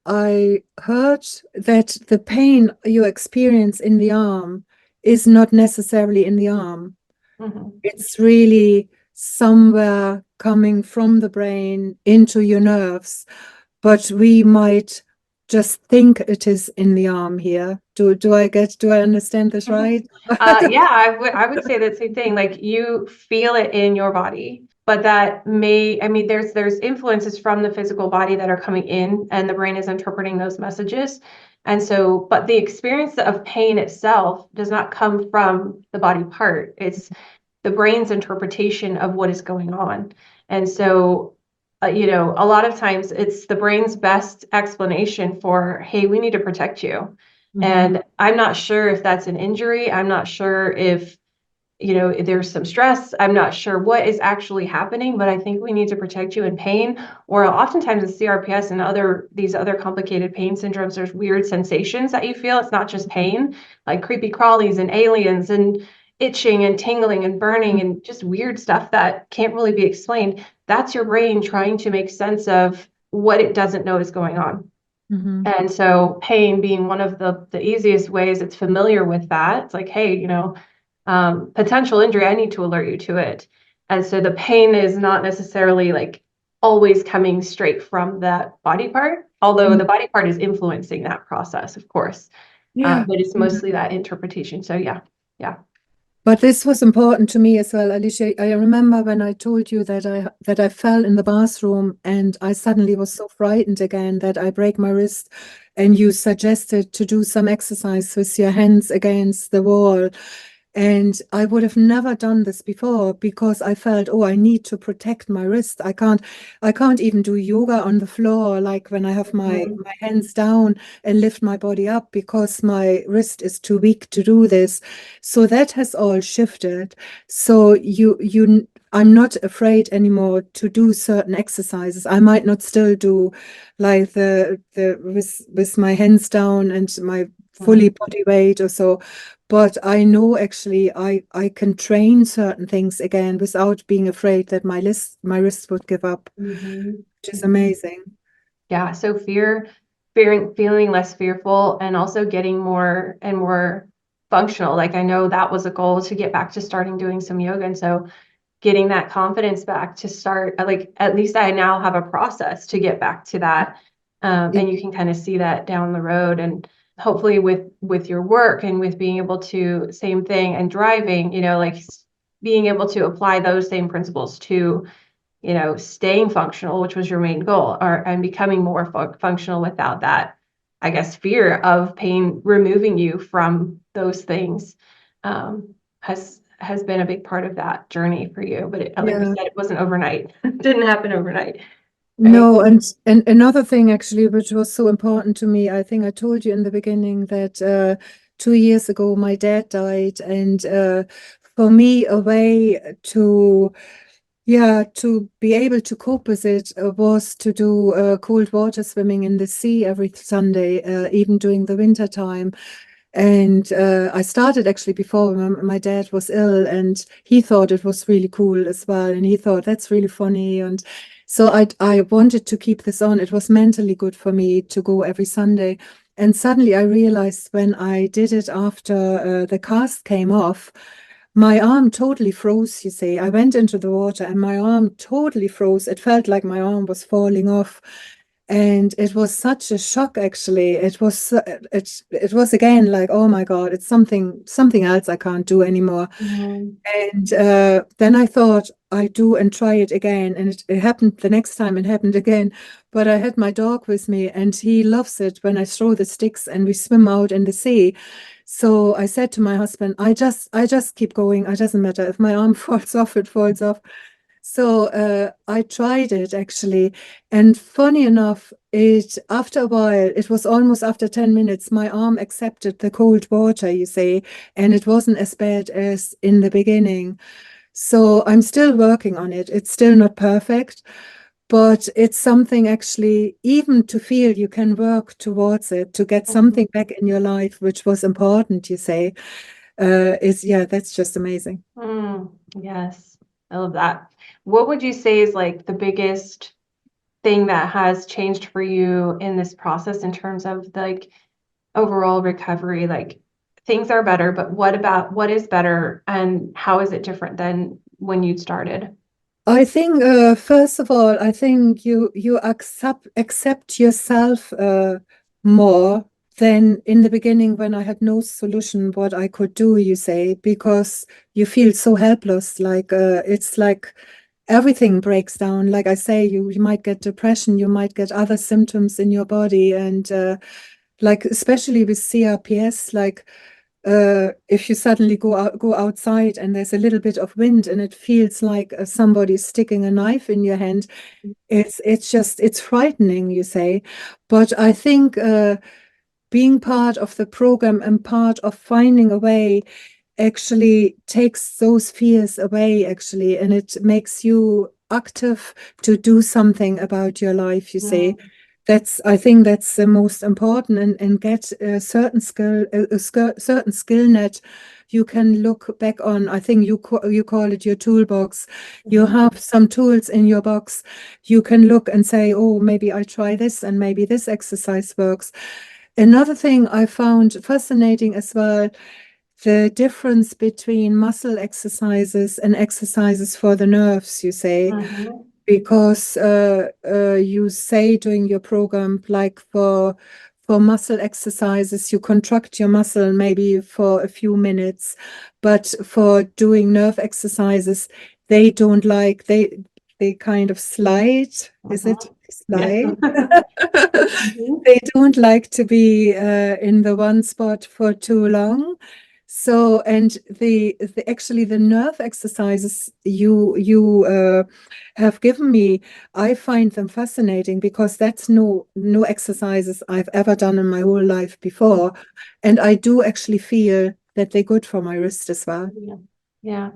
I heard that the pain you experience in the arm is not necessarily in the arm. Mhm. It's really somewhere coming from the brain into your nerves, but we might just think it is in the arm here. Do I understand this right? Yeah, I would say that same thing. Like you feel it in your body, but I mean, there's influences from the physical body that are coming in, and the brain is interpreting those messages. And so, but the experience of pain itself does not come from the body part. It's the brain's interpretation of what is going on. And so, you know, a lot of times it's the brain's best explanation for, hey, we need to protect you. Mhm. And I'm not sure if that's an injury. I'm not sure if, you know, there's some stress. I'm not sure what is actually happening, but I think we need to protect you in pain. Or oftentimes in CRPS and these other complicated pain syndromes, there's weird sensations that you feel. It's not just pain, like creepy crawlies and aliens and itching and tingling and burning and just weird stuff that can't really be explained. That's your brain trying to make sense of what it doesn't know is going on. Mhm. And so pain being one of the easiest ways it's familiar with that. It's like, hey, you know, potential injury, I need to alert you to it. And so the pain is not necessarily like always coming straight from that body part, although Mhm. the body part is influencing that process, of course. Yeah. But it's mostly that interpretation. So yeah, yeah. But this was important to me as well, Alicia. I remember when I told you that I fell in the bathroom and I suddenly was so frightened again that I break my wrist, and you suggested to do some exercise with your hands against the wall. And I would have never done this before because I felt, oh, I need to protect my wrist. I can't even do yoga on the floor, like when I have Mhm. my hands down and lift my body up because my wrist is too weak to do this. So that has all shifted. So I'm not afraid anymore to do certain exercises. I might not still do like the with my hands down and my fully Mhm. body weight or so, but I know actually I can train certain things again without being afraid that my wrist would give up, Mhm. which is amazing. Yeah, so feeling less fearful and also getting more and more functional. Like I know that was a goal to get back to starting doing some yoga. And so getting that confidence back to start, like at least I now have a process to get back to that. Yeah. And you can kind of see that down the road. And hopefully with your work and with being able to, same thing, and driving, you know, like being able to apply those same principles to, you know, staying functional, which was your main goal, or and becoming more functional without that, I guess, fear of pain removing you from those things, has been a big part of that journey for you. But like we Yeah. said, it wasn't overnight. It didn't happen overnight, right? No, and another thing actually, which was so important to me, I think I told you in the beginning that 2 years ago my dad died, and for me, a way to to be able to cope with it was to do cold water swimming in the sea every Sunday, even during the winter time. And I started actually before my dad was ill, and he thought it was really cool as well. And he thought that's really funny. And so I wanted to keep this on. It was mentally good for me to go every Sunday. And suddenly I realized when I did it after the cast came off, my arm totally froze, you see. I went into the water and my arm totally froze. It felt like my arm was falling off. And it was such a shock, actually. It was again like, oh my God, it's something else I can't do anymore. Mm. And then I thought I do and try it again. And it happened the next time, it happened again. But I had my dog with me and he loves it when I throw the sticks and we swim out in the sea. So I said to my husband, I just keep going. It doesn't matter. If my arm falls off, it falls off. So I tried it actually. And funny enough, it after a while, it was almost after 10 minutes, my arm accepted the cold water, you see, and it wasn't as bad as in the beginning. So I'm still working on it. It's still not perfect, but it's something actually, even to feel you can work towards it, to get something back in your life, which was important, you say, yeah, that's just amazing. Yes, I love that. What would you say is like the biggest thing that has changed for you in this process in terms of like overall recovery? Like things are better, but what is better and how is it different than when you started? I think first of all, I think you accept yourself more than in the beginning when I had no solution what I could do, you say, because you feel so helpless. Like it's like everything breaks down. Like I say, you might get depression, you might get other symptoms in your body, and like especially with CRPS, like if you suddenly go outside and there's a little bit of wind and it feels like somebody's sticking a knife in your hand, it's frightening, you say. But I think being part of the program and part of finding a way actually takes those fears away, actually, and it makes you active to do something about your life, you say. Mm. I think that's the most important, and get a certain certain skill net you can look back on. I think you call it your toolbox. You Mhm. have some tools in your box. You can look and say, oh, maybe I try this and maybe this exercise works. Another thing I found fascinating as well, the difference between muscle exercises and exercises for the nerves, you say, Mhm. because you say during your program, like for muscle exercises, you contract your muscle maybe for a few minutes, but for doing nerve exercises, they don't like they kind of slide. Is it Mhm. Yes. slide? Mhm. They don't like to be in the one spot for too long. So, and the actually the nerve exercises you have given me, I find them fascinating because that's no exercises I've ever done in my whole life before, and I do actually feel that they're good for my wrist as well. Yeah. Yeah.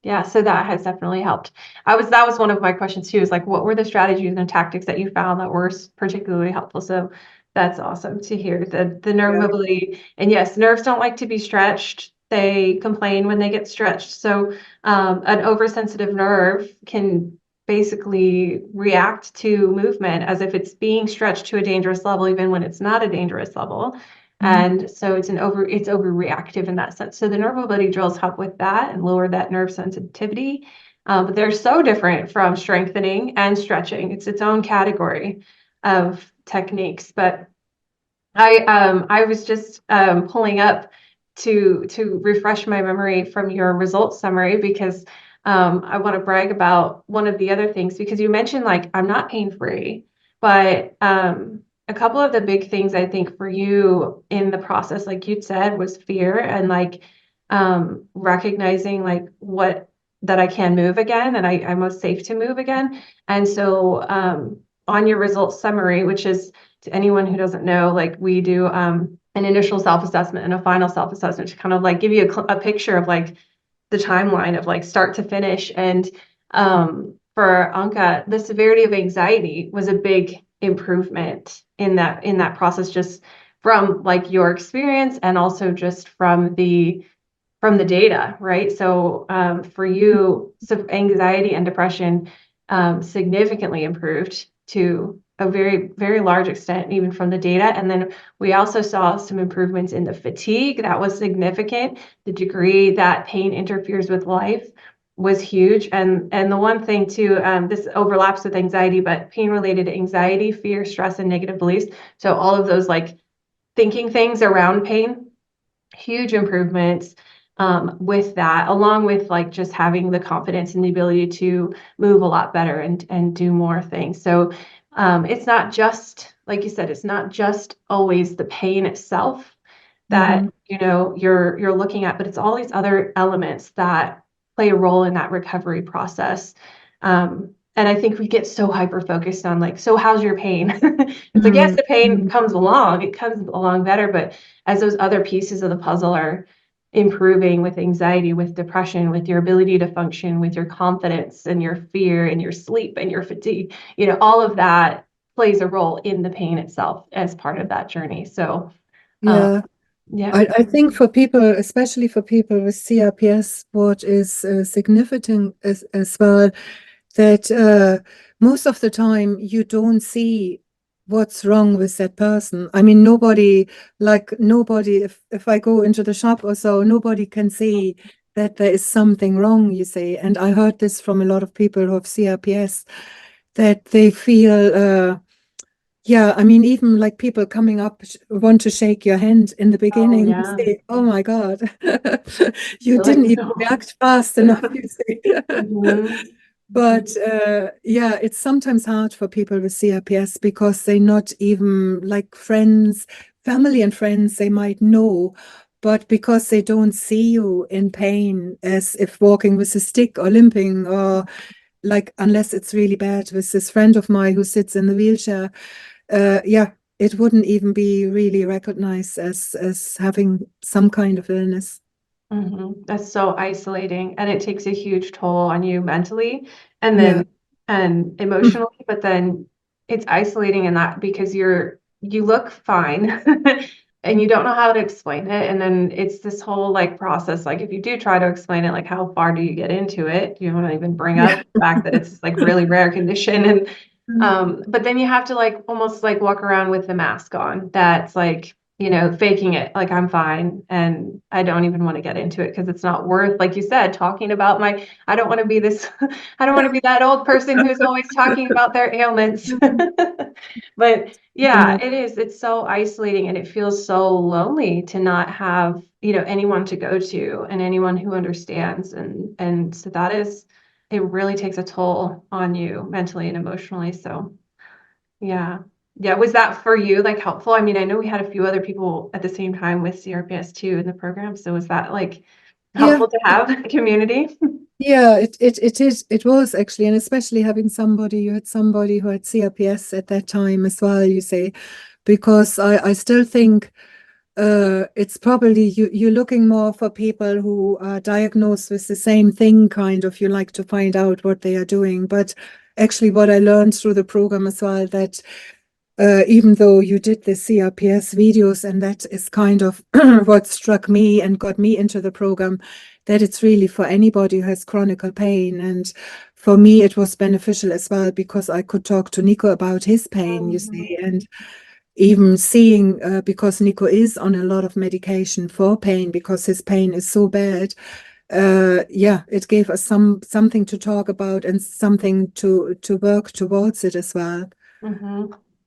Yeah, so that has definitely helped. That was one of my questions too, is like what were the strategies and tactics that you found that were particularly helpful? So that's awesome to hear the nerve Yeah. mobility. And yes, nerves don't like to be stretched. They complain when they get stretched. So an oversensitive nerve can basically react to movement as if it's being stretched to a dangerous level, even when it's not a dangerous level. Mhm. And so it's overreactive in that sense. So the nerve mobility drills help with that and lower that nerve sensitivity. But they're so different from strengthening and stretching. It's its own category of techniques. But I was just pulling up to refresh my memory from your results summary because I want to brag about one of the other things because you mentioned like I'm not pain free, but a couple of the big things I think for you in the process, like you'd said, was fear and like recognizing like what that I can move again and I'm most safe to move again. And so on your results summary, which is to anyone who doesn't know, like we do an initial self-assessment and a final self-assessment to kind of like give you a picture of like the timeline of like start to finish. And for Anka, the severity of anxiety was a big improvement in that process, just from like your experience and also just from the data, right? So for you, so anxiety and depression significantly improved to a very, very large extent, even from the data. And then we also saw some improvements in the fatigue. That was significant. The degree that pain interferes with life was huge. And the one thing too, this overlaps with anxiety, but pain-related anxiety, fear, stress, and negative beliefs. So all of those like thinking things around pain, huge improvements with that, along with like just having the confidence and the ability to move a lot better and do more things. So it's not just, like you said, it's not just always the pain itself that, Mhm. you know, you're looking at, but it's all these other elements that play a role in that recovery process. And I think we get so hyper focused on like, so how's your pain? It's like, yes, Mhm. the pain Mhm. comes along, it comes along better, but as those other pieces of the puzzle are improving with anxiety, with depression, with your ability to function, with your confidence and your fear and your sleep and your fatigue, you know, all of that plays a role in the pain itself as part of that journey. So, um, Yeah. yeah. I think for people, especially for people with CRPS, what is significant as well, that most of the time you don't see what's wrong with that person. I mean, nobody, if I go into the shop or so, nobody can see that there is something wrong, you see. And I heard this from a lot of people who have CRPS, that they feel yeah, I mean, even like people coming up want to shake your hand in the Oh, beginning. You yeah. say, "Oh my God, you You're like, didn't even no. react fast enough," you say. Mhm. But yeah, it's sometimes hard for people with CRPS because they're not even like friends, family and friends they might know, but because they don't see you in pain as if walking with a stick or limping or like unless it's really bad with this friend of mine who sits in the wheelchair, yeah, it wouldn't even be really recognized as having some kind of illness. That's so isolating, and it takes a huge toll on you mentally and Yeah. then and emotionally, but then it's isolating in that because you look fine and you don't know how to explain it. And then it's this whole like process. Like if you do try to explain it, like how far do you get into it? You don't even bring up Yeah. the fact that it's like really rare condition. And but then you have to like almost like walk around with the mask on. That's like, you know, faking it like I'm fine and I don't even want to get into it because it's not worth, like you said, talking about my, I don't want to be this, I don't want to be that old person who's always talking about their ailments. But yeah, Yeah. it is. It's so isolating and it feels so lonely to not have, you know, anyone to go to and anyone who understands. And so that is, it really takes a toll on you mentally and emotionally. So yeah. Yeah. Was that for you like helpful? I mean, I know we had a few other people at the same time with CRPS too in the program. So was that like Yeah. helpful to have a community? Yeah, it was actually, and especially having somebody, you had somebody who had CRPS at that time as well, you say, because I still think it's probably you're looking more for people who are diagnosed with the same thing, kind of. You like to find out what they are doing. But actually, what I learned through the program as well, that even though you did the CRPS videos, and that is kind of what struck me and got me into the program, that it's really for anybody who has chronic pain. And for me, it was beneficial as well because I could talk to Nico about his pain, you Mhm. see, and even seeing, because Nico is on a lot of medication for pain because his pain is so bad. Yeah, it gave us something to talk about and something to work towards it as well.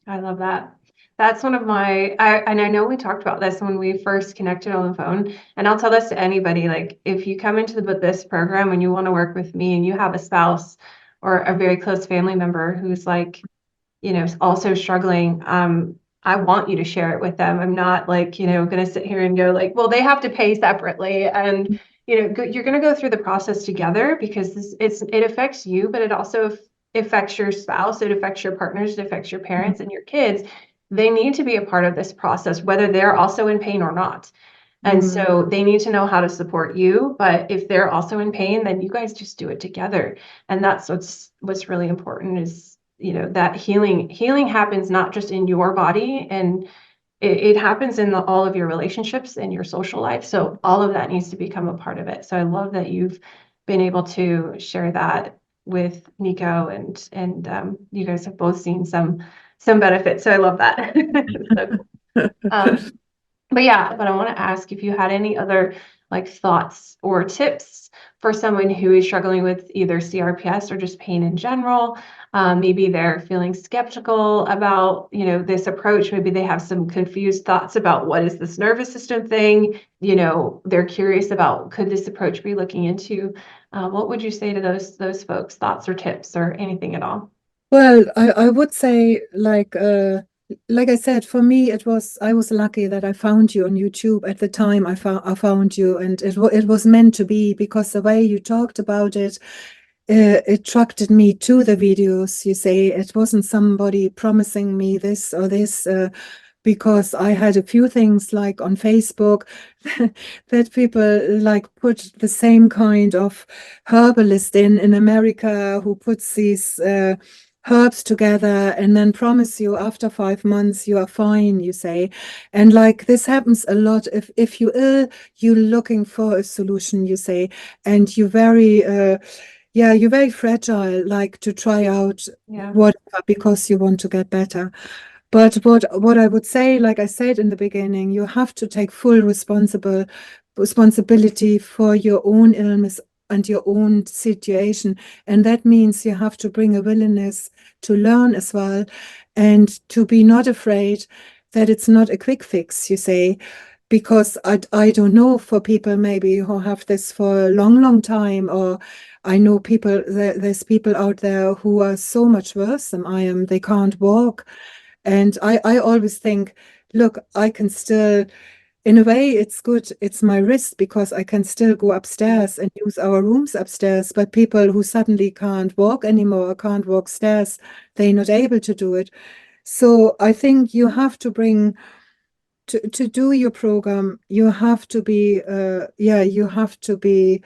I love that. That's one of my, and I know we talked about this when we first connected on the phone, and I'll tell this to anybody, like if you come into this program and you want to work with me and you have a spouse or a very close family member who's like, you know, also struggling, I want you to share it with them. I'm not like, you know, going to sit here and go like, well, they have to pay separately. And, you know, you're going to go through the process together because it affects you, but it also affects your spouse. It affects your partners. It affects your parents and your kids. They need to be a part of this process, whether they're also in pain or not. And Mm. so they need to know how to support you. But if they're also in pain, then you guys just do it together. And that's what's really important is, you know, that healing happens not just in your body and it happens in all of your relationships and your social life. So all of that needs to become a part of it. So I love that you've been able to share that with Nico and you guys have both seen some some benefits. So I love that. So cool. But I want to ask if you had any other like thoughts or tips for someone who is struggling with either CRPS or just pain in general. Maybe they're feeling skeptical about, this approach. Maybe they have some confused thoughts about what is this nervous system thing. They're curious about, could this approach be looking into? What would you say to those folks? Thoughts or tips or anything at all? Well, I would say like I said, for me I was lucky that I found you on YouTube at the time I found you, and it was meant to be, because the way you talked about it attracted me to the videos. You say it wasn't somebody promising me this or this, because I had a few things like on Facebook that people like put the same kind of herbalist in America who puts these herbs together and then promise you after 5 months you are fine, you say. And like this happens a lot. If you're ill, you're looking for a solution, you say, and you're very you're very fragile, like to try out whatever because you want to get better. But what I would say, like I said in the beginning, you have to take full responsibility for your own illness and your own situation. And that means you have to bring a willingness to learn as well, and to be not afraid that it's not a quick fix, you say, because I don't know, for people maybe who have this for a long, long time, or I know there's people out there who are so much worse than I am. They can't walk. And I always think, look, I can still, in a way, it's good. It's my risk because I can still go upstairs and use our rooms upstairs. But people who suddenly can't walk anymore, can't walk stairs, they're not able to do it. So I think you have to to do your program, you have to be, you have to be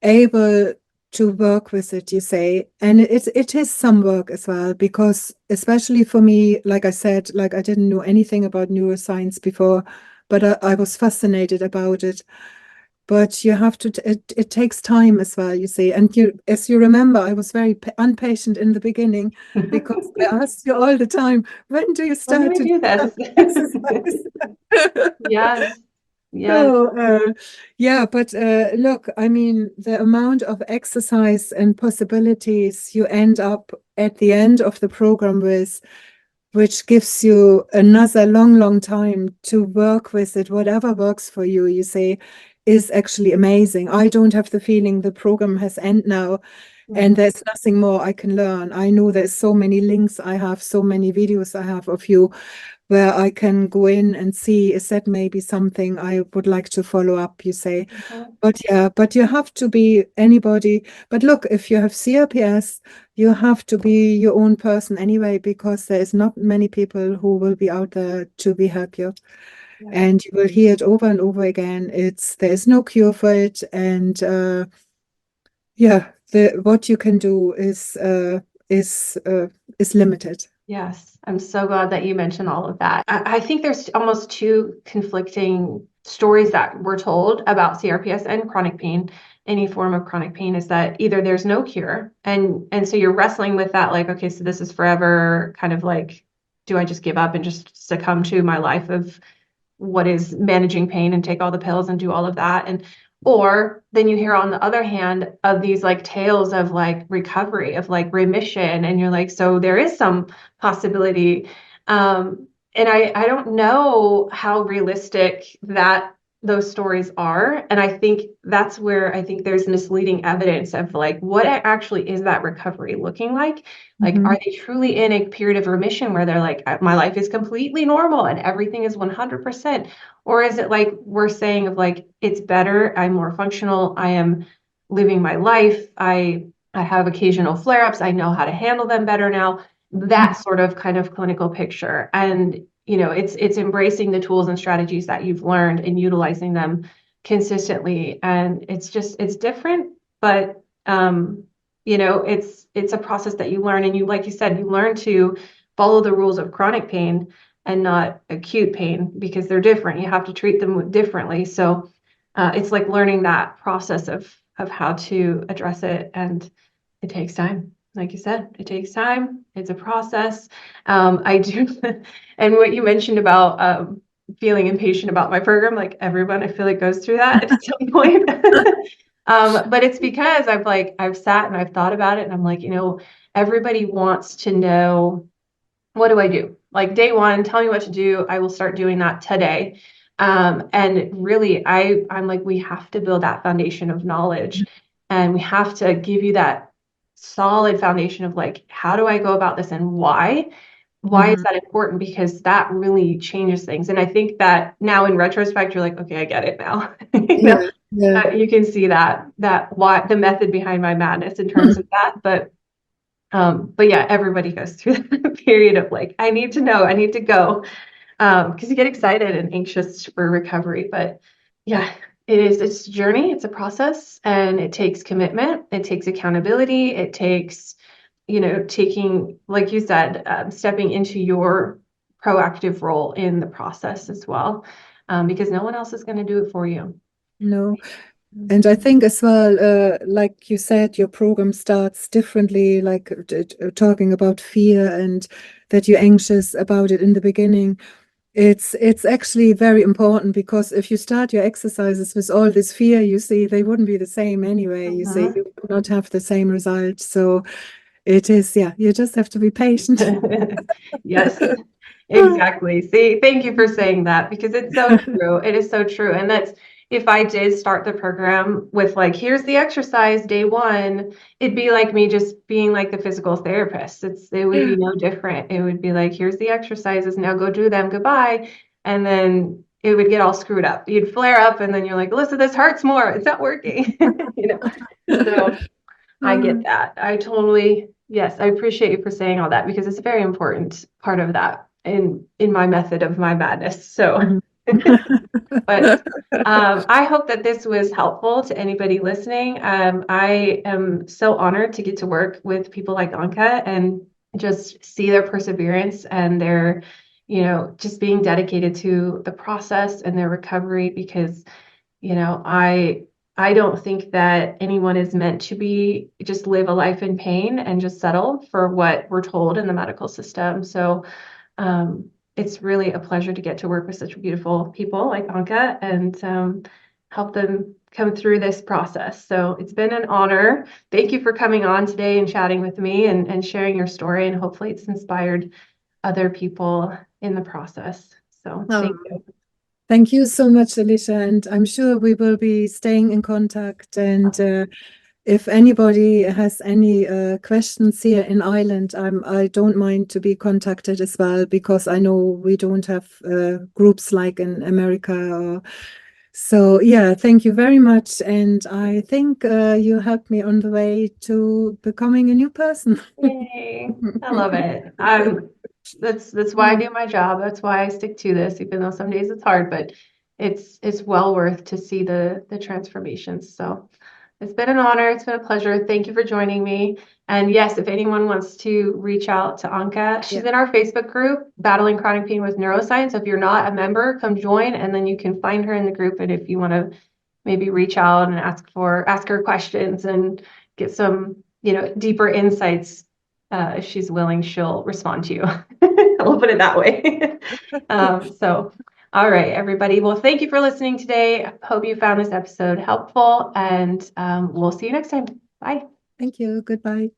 able to work with it, you say. And it is some work as well, because especially for me, like I said, like I didn't know anything about neuroscience before, but I was fascinated about it. But you have to, it takes time as well, you see. And as you remember, I was very impatient in the beginning, because I asked you all the time, when do you When do start we to do do this? exercise? Yes. Yes. So, but look, I mean, the amount of exercise and possibilities you end up at the end of the program with, which gives you another long, long time to work with it, whatever works for you, you say, is actually amazing. I don't have the feeling the program has end now, and there's nothing more I can learn. I know there's so many links I have, so many videos I have of you, where I can go in and see, is that maybe something I would like to follow up, you say. But you have to be anybody. But look, if you have CRPS, you have to be your own person anyway, because there is not many people who will be out there to be help you. And you will hear it over and over again. There is no cure for it. And what you can do is limited. Yes, I'm so glad that you mentioned all of that. I think there's almost two conflicting stories that we're told about CRPS and chronic pain. Any form of chronic pain is that either there's no cure, and so you're wrestling with that, like, okay, so this is forever, kind of like, do I just give up and just succumb to my life of what is managing pain and take all the pills and do all of that? And or then you hear on the other hand of these like tales of like recovery, of like remission, and you're like, so there is some possibility. And I don't know how realistic that those stories are. And I think that's where I think there's misleading evidence of like what actually is that recovery looking like? Like, are they truly in a period of remission where they're like, my life is completely normal and everything is 100%? Or is it like we're saying of like, it's better, I'm more functional, I am living my life, I have occasional flare-ups, I know how to handle them better now, that sort of kind of clinical picture. And it's embracing the tools and strategies that you've learned and utilizing them consistently. And it's different, but it's a process that you learn, and you, like you said, you learn to follow the rules of chronic pain and not acute pain, because they're different. You have to treat them differently. So it's like learning that process of how to address it, and it takes time. like you said, it takes time. It's a process. I do, and what you mentioned about feeling impatient about my program, like everyone, I feel like goes through that at some point. But it's because I've sat and I've thought about it, and I'm like, everybody wants to know, what do I do? Like day one, tell me what to do. I will start doing that today. And really, I'm like, we have to build that foundation of knowledge, and we have to give you that solid foundation of like, how do I go about this and why? Why is Mhm. that important? Because that really changes things. And I think that now in retrospect, you're like, okay, I get it now. Yeah, yeah. You can see that why the method behind my madness in terms of that. But yeah, everybody goes through that period of like, I need to know, I need to go, because you get excited and anxious for recovery. But yeah, it's a journey, it's a process, and it takes commitment, it takes accountability, it takes, taking, like you said, stepping into your proactive role in the process as well, because no one else is going to do it for you. No. And I think as well, like you said, your program starts differently, like talking about fear and that you're anxious about it in the beginning. It's actually very important because if you start your exercises with all this fear, you see, they wouldn't be the same anyway. You see, you would not have the same result. So it is, yeah, you just have to be patient. Yes, exactly. See, thank you for saying that because it's so true. It is so true. And that's, if I did start the program with like, here's the exercise day one, it'd be like me just being like the physical therapist. It would be no different. It would be like, here's the exercises, now go do them, goodbye. And then it would get all screwed up. You'd flare up and then you're like, Alissa, this hurts more. It's not working. You know. So I get that. Yes, I appreciate you for saying all that because it's a very important part of that in my method of my madness. So, Mhm. but I hope that this was helpful to anybody listening. I am so honored to get to work with people like Anka and just see their perseverance and their, just being dedicated to the process and their recovery because I don't think that anyone is meant to be just live a life in pain and just settle for what we're told in the medical system. So it's really a pleasure to get to work with such beautiful people like Anka and help them come through this process. So it's been an honor. Thank you for coming on today and chatting with me and sharing your story. And hopefully it's inspired other people in the process. So thank Oh, you. thank you so much, Alicia. And I'm sure we will be staying in contact. And if anybody has any questions here in Ireland, I don't mind to be contacted as well because I know we don't have groups like in America. So yeah, thank you very much. And I think you helped me on the way to becoming a new person. Yay. I love it. That's why I do my job. That's why I stick to this, even though some days it's hard, but it's well worth to see the transformations. So it's been an honor. It's been a pleasure. Thank you for joining me. And yes, if anyone wants to reach out to Anka, she's Yeah. in our Facebook group, Battling Chronic Pain with Neuroscience. If you're not a member, come join, and then you can find her in the group. And if you want to maybe reach out and ask her questions and get some, deeper insights, if she's willing, she'll respond to you. I'll put it that way. So, all right, everybody. Well, thank you for listening today. I hope you found this episode helpful, and we'll see you next time. Bye. Thank you. Goodbye.